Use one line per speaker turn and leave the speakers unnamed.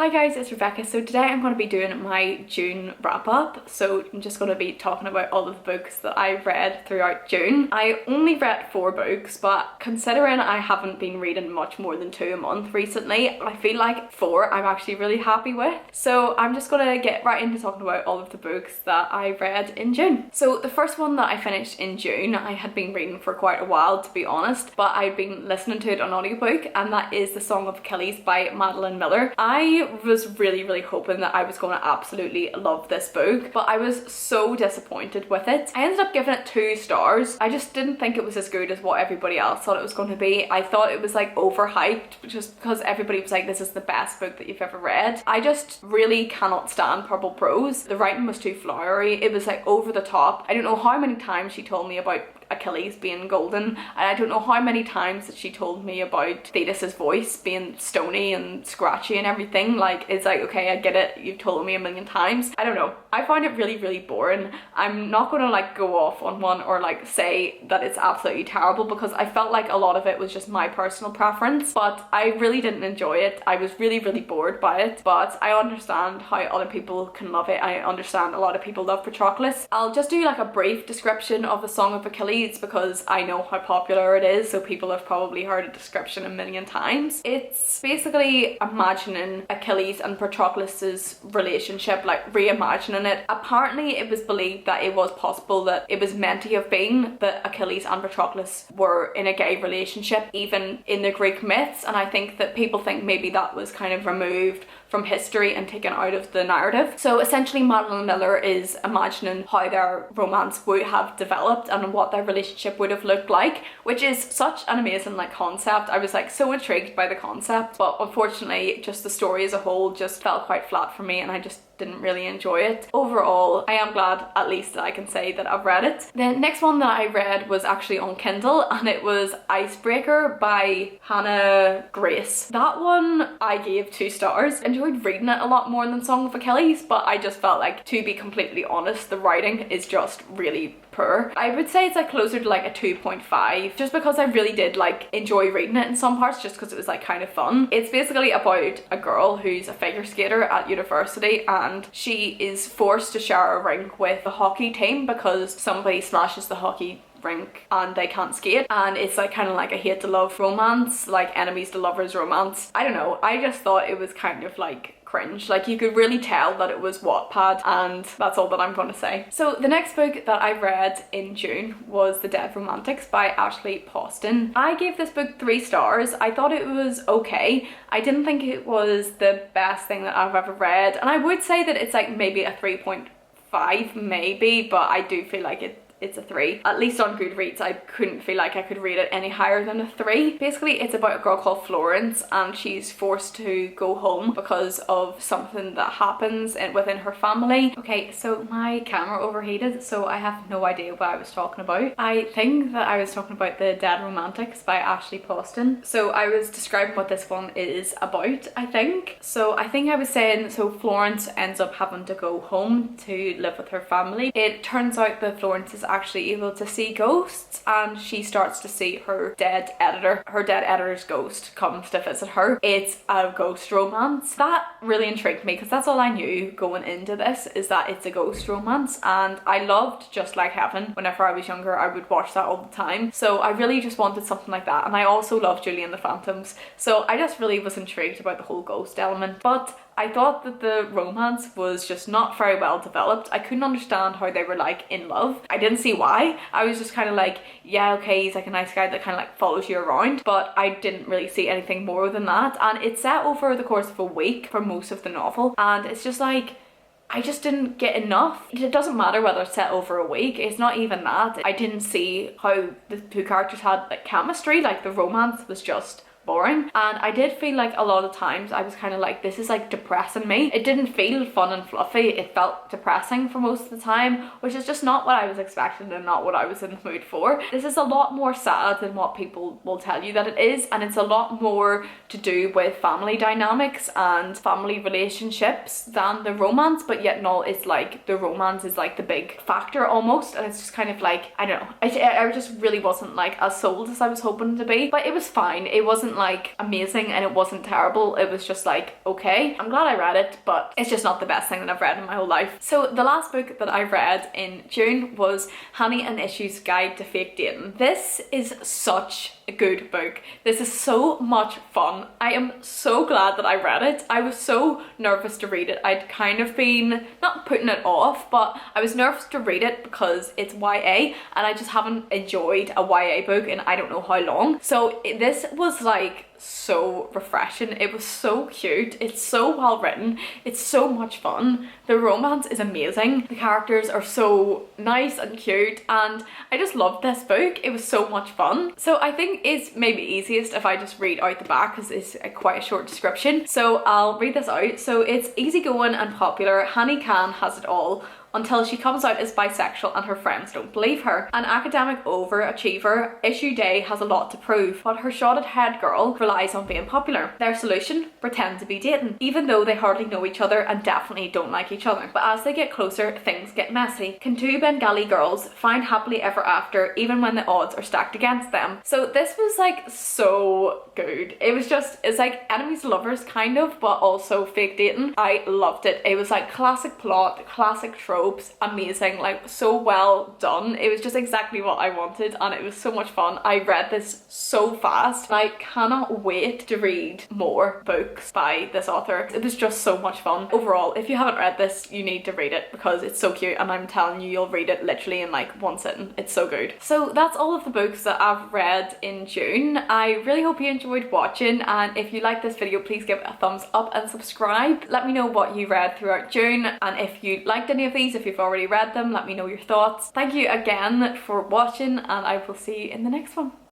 Hi guys, it's Rebecca. So today I'm going to be doing my June wrap up. So I'm just going to be talking about all of the books that I read throughout June. I only read 4 books, but considering I haven't been reading much more than 2 a month recently, I feel like 4 I'm actually really happy with. So I'm just going to get right into talking about all of the books that I read in June. So the first one that I finished in June, I had been reading for quite a while to be honest, but I'd been listening to it on audiobook, and that is The Song of Achilles by Madeline Miller. I was really hoping that I was going to absolutely love this book, but I was so disappointed with it. I ended up giving it 2 stars. I just didn't think it was as good as what everybody else thought it was going to be. I thought it was like overhyped just because everybody was like, this is the best book that you've ever read. I just really cannot stand purple prose. The writing was too flowery. It was like over the top. I don't know how many times she told me about Achilles being golden, and I don't know how many times that she told me about Thetis's voice being stony and scratchy and everything. Like, it's like, okay, I get it, you've told me a million times. I don't know, I found it really boring. I'm not gonna like go off on one or like say that it's absolutely terrible, because I felt like a lot of it was just my personal preference, but I really didn't enjoy it. I was really bored by it, but I understand how other people can love it. I understand a lot of people love Patroclus. I'll just do like a brief description of The Song of Achilles because I know how popular it is, so people have probably heard a description a million times. It's basically imagining Achilles and Patroclus's relationship, like reimagining it. Apparently it was believed that it was possible that it was meant to have been that Achilles and Patroclus were in a gay relationship even in the Greek myths, and I think that people think maybe that was kind of removed from history and taken out of the narrative. So essentially Madeline Miller is imagining how their romance would have developed and what their relationship would have looked like, which is such an amazing like concept. I was like so intrigued by the concept, but unfortunately just the story as a whole just felt quite flat for me, and I just didn't really enjoy it. Overall, I am glad at least that I can say that I've read it. The next one that I read was actually on Kindle, and it was Icebreaker by Hannah Grace. That one I gave 2 stars. Enjoyed reading it a lot more than Song of Achilles, but I just felt like, to be completely honest, the writing is just really poor. I would say it's like closer to like a 2.5, just because I really did like enjoy reading it in some parts, just because it was like kind of fun. It's basically about a girl who's a figure skater at university, and she is forced to share a rink with the hockey team because somebody smashes the hockey rink and they can't skate, and it's like kind of like a hate to love romance, like enemies to lovers romance. I don't know, I just thought it was kind of like cringe. Like, you could really tell that it was Wattpad, and that's all that I'm going to say. So the next book that I read in June was The Dead Romantics by Ashley Poston. I gave this book 3 stars. I thought it was okay. I didn't think it was the best thing that I've ever read, and I would say that it's like maybe a 3.5 maybe, but I do feel like it's a 3. At least on Goodreads, I couldn't feel like I could rate it any higher than a 3. Basically, it's about a girl called Florence, and she's forced to go home because of something that happens within her family. Okay, so my camera overheated, so I have no idea what I was talking about. I think that I was talking about The Dead Romantics by Ashley Poston. So I was describing what this one is about, I think. So I think I was saying, so Florence ends up having to go home to live with her family. It turns out that Florence is actually able to see ghosts, and she starts to see her dead editor. Her dead editor's ghost comes to visit her. It's a ghost romance. That really intrigued me because that's all I knew going into this, is that it's a ghost romance, and I loved Just Like Heaven. Whenever I was younger, I would watch that all the time, so I really just wanted something like that. And I also love Julie and the Phantoms, so I just really was intrigued about the whole ghost element. But I thought that the romance was just not very well developed. I couldn't understand how they were like in love. I didn't see why. I was just kind of like, yeah, okay, he's like a nice guy that kind of like follows you around, but I didn't really see anything more than that. And it's set over the course of a week for most of the novel, and it's just like, I just didn't get enough. It doesn't matter whether it's set over a week, it's not even that. I didn't see how the 2 characters had like chemistry. Like, the romance was just boring, and I did feel like a lot of times I was kind of like, this is like depressing me. It didn't feel fun and fluffy, it felt depressing for most of the time, which is just not what I was expecting and not what I was in the mood for. This is a lot more sad than what people will tell you that it is, and it's a lot more to do with family dynamics and family relationships than the romance, but yet no, it's like the romance is like the big factor almost, and it's just kind of like, I don't know, I just really wasn't like as sold as I was hoping to be, but it was fine. It wasn't wasn't like amazing and it wasn't terrible. It was just like, okay, I'm glad I read it, but it's just not the best thing that I've read in my whole life. So the last book that I read in June was Honey and Issue's Guide to Fake Dating. This is such a good book. This is so much fun. I am so glad that I read it. I was so nervous to read it. I'd kind of been, not putting it off, but I was nervous to read it because it's YA and I just haven't enjoyed a YA book in I don't know how long. So this was like so refreshing. It was so cute. It's so well written. It's so much fun. The romance is amazing. The characters are so nice and cute and I just loved this book. It was so much fun. So I think it's maybe easiest if I just read out the back because it's quite a short description. So I'll read this out. So it's easygoing and popular. Honey Can has it all until she comes out as bisexual and her friends don't believe her. An academic overachiever, Issue Day has a lot to prove, but her shotted head girl relies on being popular. Their solution? Pretend to be dating, even though they hardly know each other and definitely don't like each other. But as they get closer, things get messy. Can two Bengali girls find happily ever after even when the odds are stacked against them? So this was like so good. It was just, it's like enemies to lovers kind of, but also fake dating. I loved it. It was like classic plot, classic trope, amazing, like so well done. It was just exactly what I wanted and it was so much fun. I read this so fast. I cannot wait to read more books by this author. It was just so much fun. Overall, if you haven't read this, you need to read it because it's so cute and I'm telling you, you'll read it literally in like one sitting. It's so good. So that's all of the books that I've read in June. I really hope you enjoyed watching, and if you like this video, please give it a thumbs up and subscribe. Let me know what you read throughout June, and if you liked any of these, if you've already read them, let me know your thoughts. Thank you again for watching and I will see you in the next one.